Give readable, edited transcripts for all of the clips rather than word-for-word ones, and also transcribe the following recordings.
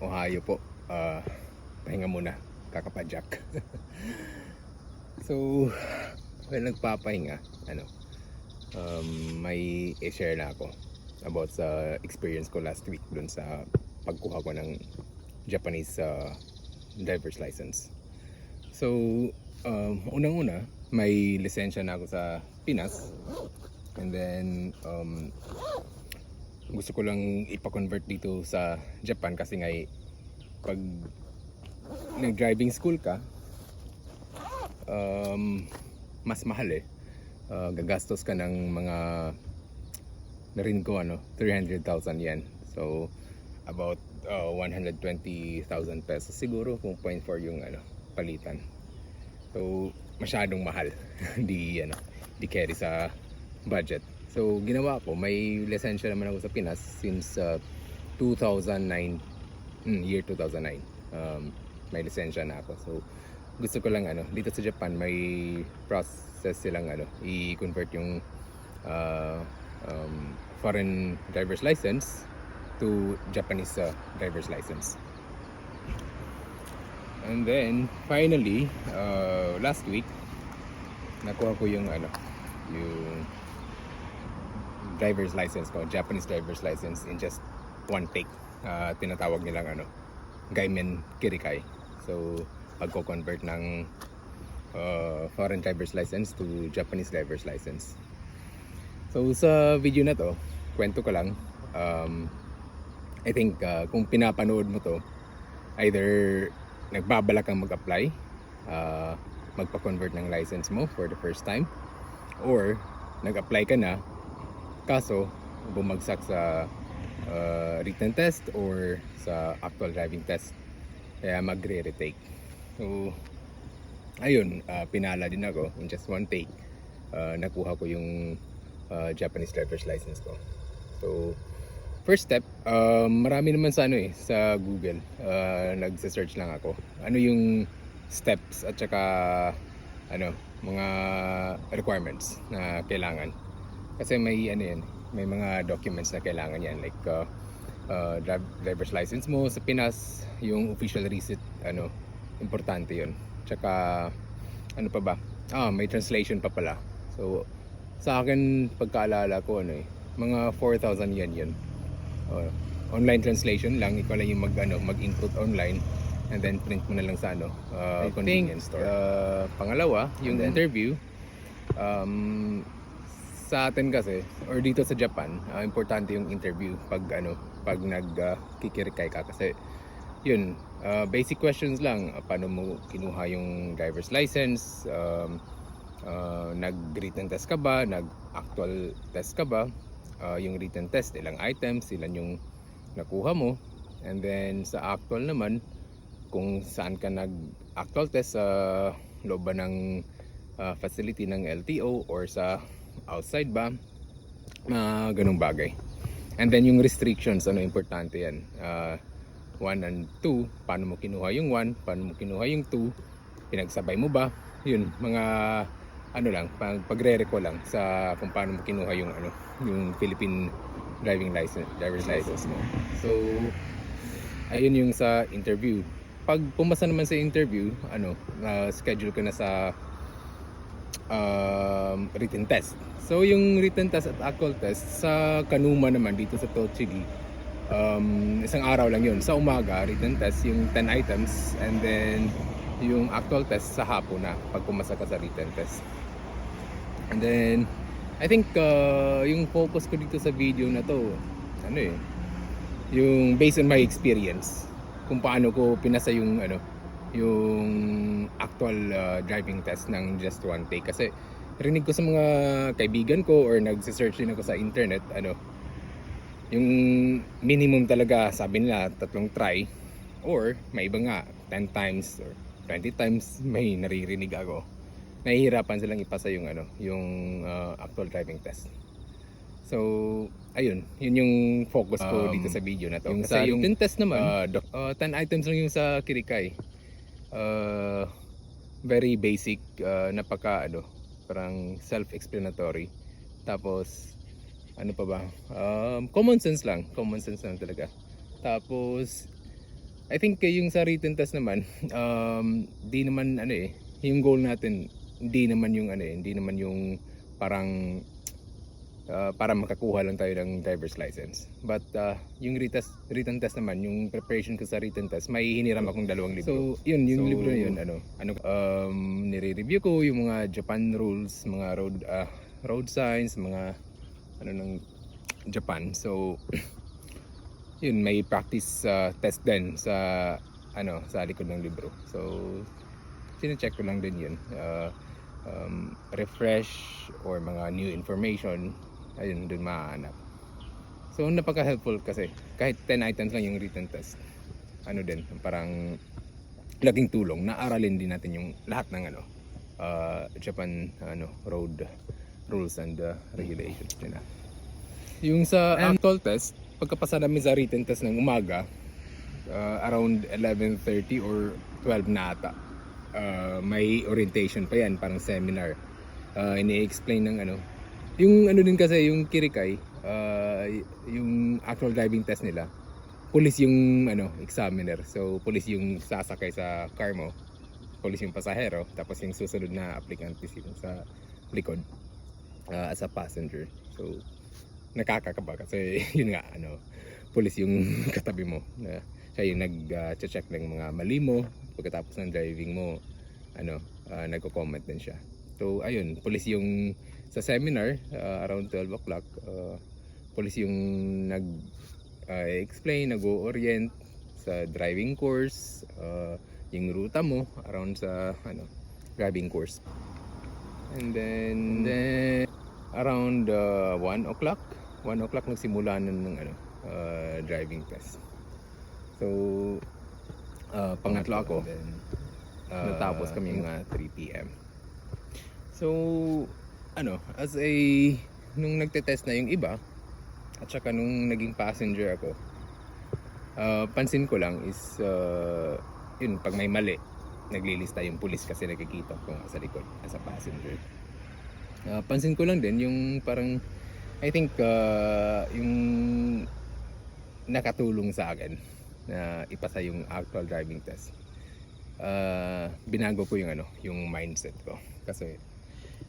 Ohio po. Pahinga muna, kakapadyak. So, well, nagpapahinga, may i-share na ako about sa experience ko last week dun sa pagkuha ko ng Japanese driver's license. So, unang-una, may lisensya na ako sa Pinas. And then, gusto ko lang ipa-convert dito sa Japan kasi nga pag nag-driving school ka, mas mahal eh. Gagastos ka ng mga narinig ko 300,000 yen. So about 120,000 pesos siguro kung 0.4 yung palitan. So masyadong mahal. Di carry sa budget. So ginawa ko, may lisensya naman ako sa Pinas since 2009, year 2009. May lisensya na ako. So gusto ko lang dito sa Japan may process silang i-convert yung foreign driver's license to Japanese driver's license. And then finally last week nakuha ko yung driver's license ko, Japanese driver's license in just one take. Tinatawag nilang Gaimen Kirikai. So pagko-convert ng foreign driver's license to Japanese driver's license. So sa video na to, kwento ko lang, I think kung pinapanood mo to, either nagbabalak kang mag-apply, magpa-convert ng license mo for the first time, or nag-apply ka na kaso bumagsak sa written test or sa actual driving test, kaya magre-retake. So ayun, pinala din ako in just one take. Nakuha ko yung Japanese driver's license ko. So first step, marami naman sa sa Google, nagse-search lang ako ano yung steps at saka mga requirements na kailangan. Kasi may may mga documents na kailangan yan, like driver's license mo sa Pinas, yung official receipt, importante yun. Tsaka ano pa ba? May translation pa pala. So sa akin, pagkaalala ko mga 4,000 yen yun. Online translation lang, ikaw lang yung mag-input online and then print mo na lang sa convenience store. Pangalawa, yung interview, sa atin kasi or dito sa Japan, importante yung interview pag nagkikirikay ka kasi yun, basic questions lang. Paano mo kinuha yung driver's license, nag-written test ka ba, nag-actual test ka ba, yung written test, ilang items, ilan yung nakuha mo, and then sa actual naman, kung saan ka nag-actual test, sa loob ba ng facility ng LTO or sa outside ba, ganung bagay. And then yung restrictions, importante yan. 1 and 2, paano mo kinuha yung 1, paano mo kinuha yung 2, pinagsabay mo ba, yun, mga lang, pagre-recall lang sa kung paano mo kinuha yung yung Philippine driver's license mo. So ayun yung sa interview. Pag pumasa naman sa interview, schedule ka na sa written test. So yung written test at actual test sa Kanuma naman dito sa Tochigi, isang araw lang yun. Sa umaga, written test yung 10 items, and then yung actual test sa hapon na pag pumasa ka sa written test. And then I think yung focus ko dito sa video na to, yung based on my experience, kung paano ko pinasa yung yung actual driving test ng just one take. Kasi rinig ko sa mga kaibigan ko or nagse-search din ako sa internet, yung minimum talaga sabi nila 3 try, or may iba nga 10 times or 20 times may naririnig ako. Nahihirapan silang ipasa yung yung actual driving test. So ayun, yun yung focus ko dito sa video na to. Yung sa yung test naman, 10 items lang yung sa Kirikai. Very basic, napaka parang self-explanatory. Tapos ano pa ba? Common sense lang talaga. Tapos I think yung sa written test naman, di naman ano eh, yung goal natin, hindi naman yung ano eh, hindi naman yung parang para makakuha lang tayo ng driver's license. But yung written test naman, yung preparation ko sa written test, may hiniram akong 2 libro. So, yun, yung libro na yun, nire-review ko yung mga Japan rules, mga road signs, mga ano ng Japan. So, yun, may practice test din sa sa likod ng libro. So sine-check ko lang din yun, refresh or mga new information, ayun dun mahanap. So napaka-helpful kasi kahit 10 items lang yung written test, ano din, parang laking tulong, naaralin din natin yung lahat ng Japan road rules and regulations nila. Yung sa actual test, pagkapasa namin sa written test ng umaga, around 11:30 or 12 na ata, may orientation pa yan, parang seminar. Ini-explain ng yung din kasi, yung Kirikay, yung actual driving test nila, police yung examiner. So police yung sasakay sa car mo, police yung pasahero, tapos yung susunod na applicant is yung sa likod, as a passenger. So nakakakaba kasi yun nga, police yung katabi mo, na siya yung nag-check ng mga mali mo. Pagkatapos ng driving mo, nagko-comment din siya. So ayun, police yung sa seminar, around 12 o'clock, police yung explain, nag-orient sa driving course, yung ruta mo around sa driving course. And then around 1 o'clock nagsimula na ng driving test. So pangatlo ako, natapos kami mga 3 PM. So as nung nagte-test na yung iba, at saka nung naging passenger ako, pansin ko lang is yun, pag may mali, naglilista yung pulis kasi nakikita ko sa likod as a passenger. Pansin ko lang din yung parang, I think yung nakatulong sa akin na ipasa yung actual driving test, binago ko yung mindset ko. Kasi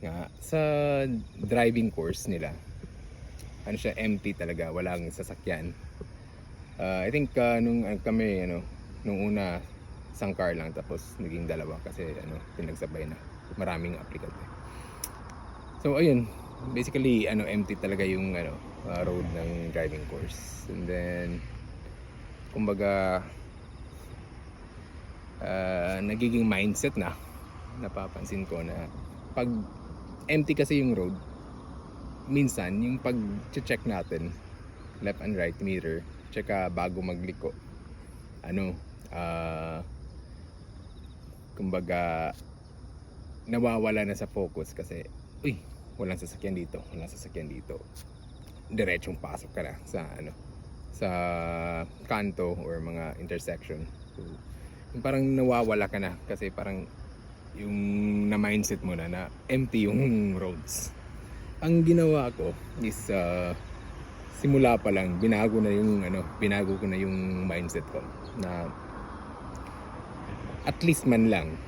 nga sa driving course nila, siya, empty talaga, walang sasakyan. I think nung kami nung una isang car lang, tapos naging 2 kasi pinagsabay na, maraming aplikante. So ayun, basically empty talaga yung road ng driving course. And then kumbaga nagiging mindset na, napapansin ko na pag empty kasi yung road, minsan yung pag-check natin left and right mirror, tsaka bago magliko, kumbaga nawawala na sa focus kasi walang sasakyan dito, diretsong pasok ka na sa kanto or mga intersection. So yung parang nawawala ka na kasi parang yung na mindset mo na empty yung roads. Ang ginawa ko is simula pa lang binago ko na yung mindset ko na at least man lang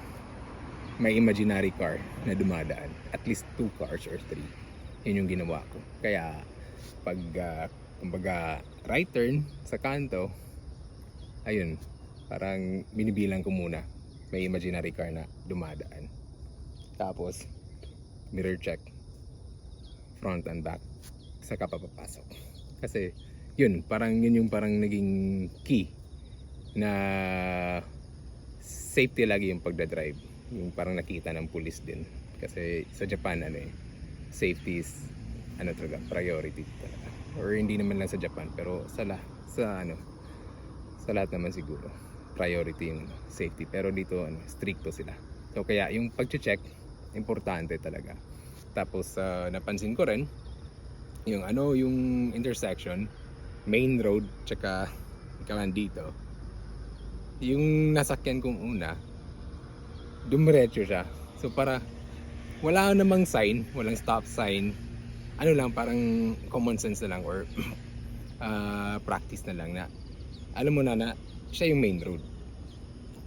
may imaginary car na dumadaan, at least 2 cars or 3. Yun yung ginawa ko. Kaya pag kumbaga right turn sa kanto, ayun, parang binibilang ko muna may imaginary car na dumadaan, tapos mirror check front and back, saka papapasok. Kasi yun yung parang naging key na safety lagi yung pagdadrive. Yung parang nakita ng police din, kasi sa Japan safety is talaga priority talaga. Or hindi naman lang sa Japan, pero sa lahat naman siguro priority yung safety, pero dito stricto sila. So kaya yung pag-check importante talaga. Tapos napansin ko rin yung yung intersection, main road, tsaka ikaw dito, yung nasakyan kong una, dumiretso siya. So para wala namang sign, walang stop sign, lang, parang common sense na lang or practice na lang na alam mo na siya yung main road.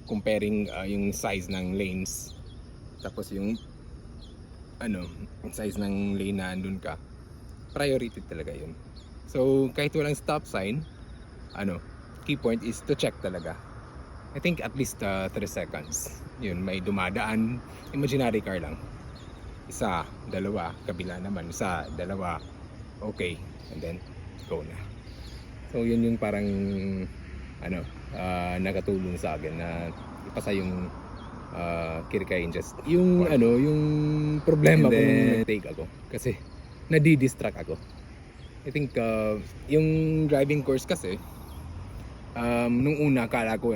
Comparing yung size ng lanes, tapos yung size ng lane na andun ka, priority talaga yun. So kahit walang stop sign, key point is to check talaga. I think at least 3 seconds. Yun, may dumadaan, imaginary car lang. Isa, dalawa, kabila naman, isa, dalawa, okay, and then go na. So yun yung parang nakatulong sa akin na ipasa yung Kirikay in just yung yung problema ko nung nag-take ako kasi nadi-distract ako. I think yung driving course kasi nung una akala ko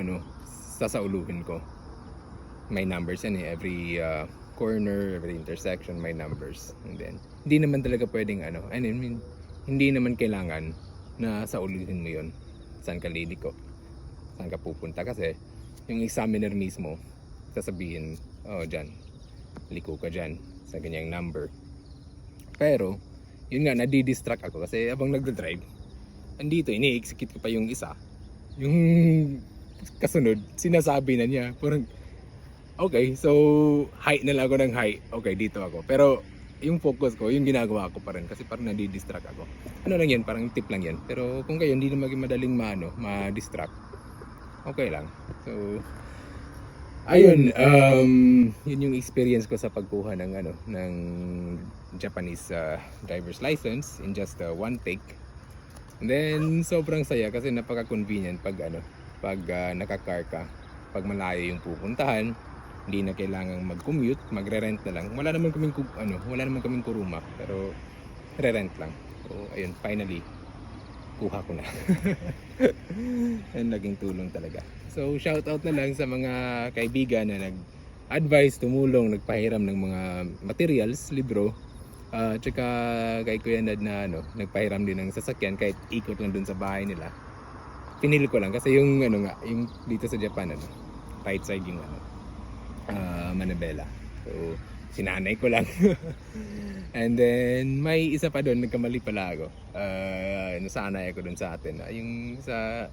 sasauluhin ko. May numbers yan every corner, every intersection may numbers, and then hindi naman talaga pwedeng hindi naman kailangan na sauluhin mo yon. Saan ka liliko, saan ka pupunta, kasi yung examiner mismo sasabihin, dyan liko ka dyan sa ganyang number. Pero yun nga, nadi-distract ako kasi habang nagdadrive andito, ini-execute ko pa yung isa, yung kasunod sinasabi na niya, parang okay, so high na lang ako ng high, okay dito ako, pero yung focus ko, yung ginagawa ko pa rin kasi parang nadi-distract ako. Ano lang yan, parang tip lang yan, pero kung kayo hindi na maging madaling ma-distract, okay lang. So ayun, yun yung experience ko sa pagkuha ng Japanese driver's license in just one take. And then sobrang saya kasi napaka-convenient pag naka-car ka, pag malayo yung pupuntahan, hindi na kailangang mag-commute, magre-rent na lang. Wala naman kaming kuruma, pero re-rent lang. So ayun, finally kuha ko na. And naging tulong talaga. So shout out na lang sa mga kaibigan na nag-advise, tumulong, nagpahiram ng mga materials, libro, tsaka kay Kuya Nad na nagpahiram din ng sasakyan kahit ikot lang dun sa bahay nila. Pinili ko lang kasi yung yung dito sa Japan right side yung Manabela. So sinanay ko lang. And then may isa pa doon, nagkamali pala ako. Nasanay ako doon sa atin. Yung sa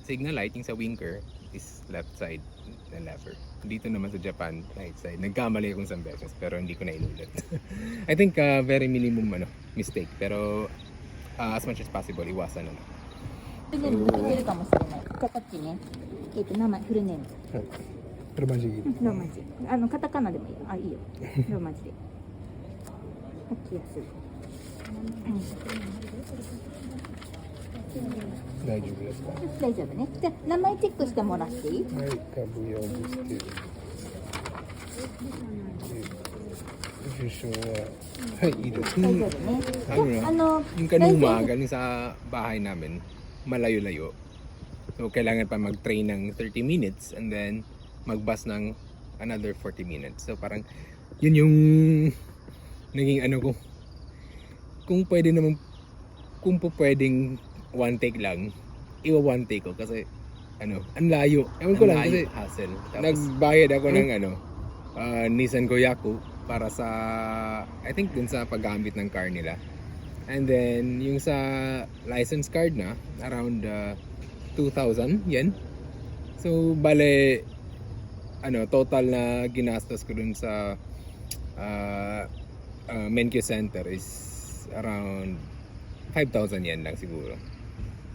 signal light, yung sa winker is left side na lever. Dito naman sa Japan, right side. Nagkamali akong isang beses pero hindi ko na inulit. I think very minimum mistake, pero as much as possible iwasan フルネーム出てるかもしれない。じゃあこっちね。名前フルネーム。ローマ字ローマ字。カタカナでもいいよ。あ、いいよ。ローマ字で。書きやすい。大丈夫ですか？大丈夫ね。じゃあ名前チェックしてもらっていい？はい、株用ですけど。受賞は、はい、いいです。大丈夫ね。yung kanuma galing sa bahay namin, malayo-layo. So kailangan pa mag-train ng 30 minutes and then mag-bus ng another 40 minutes. So parang yun yung naging ko. Kung pwede naman, kung po pwedeng one take lang, one take ko kasi ang layo. Ewan ko lang kasi hassle. Nagbayad ako ng Nissan Koyaku para sa, I think dun sa paggamit ng car nila. And then yung sa license card na around 2,000 yen. So bale total na ginastos ko dun sa Menkyo Center is around 5,000 yen lang siguro.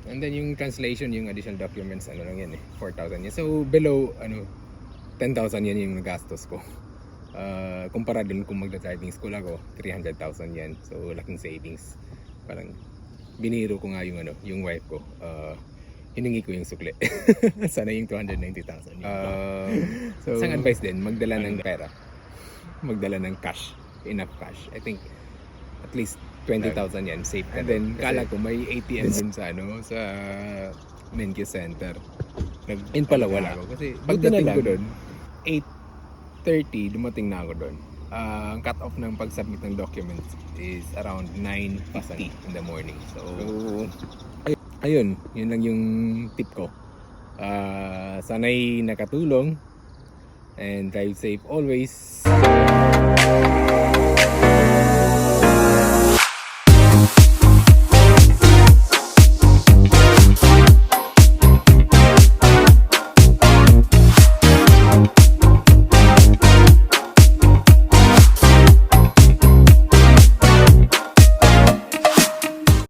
And then yung translation, yung additional documents lang yan 4,000 yen. So below 10,000 yen yung nagastos ko. Kumpara dun kung magda-driving school ako, 300,000 yen. So laking savings. Parang biniro ko nga yung wife ko. Hiningi ko yung sukli. Sana yung 290,000. So isang advice din, magdala ng pera. Magdala ng cash. Enough cash. I think at least 20,000 yan safe. And then kala ko may ATM din sa sa Menkyo Center. In pala wala ako kasi pagdating ko doon 8:30 dumating na ako doon. Ang cut off ng pag-submit ng documents is around 9:50 in the morning. So ayun, yun lang yung tip ko. Sana'y nakatulong and drive safe always.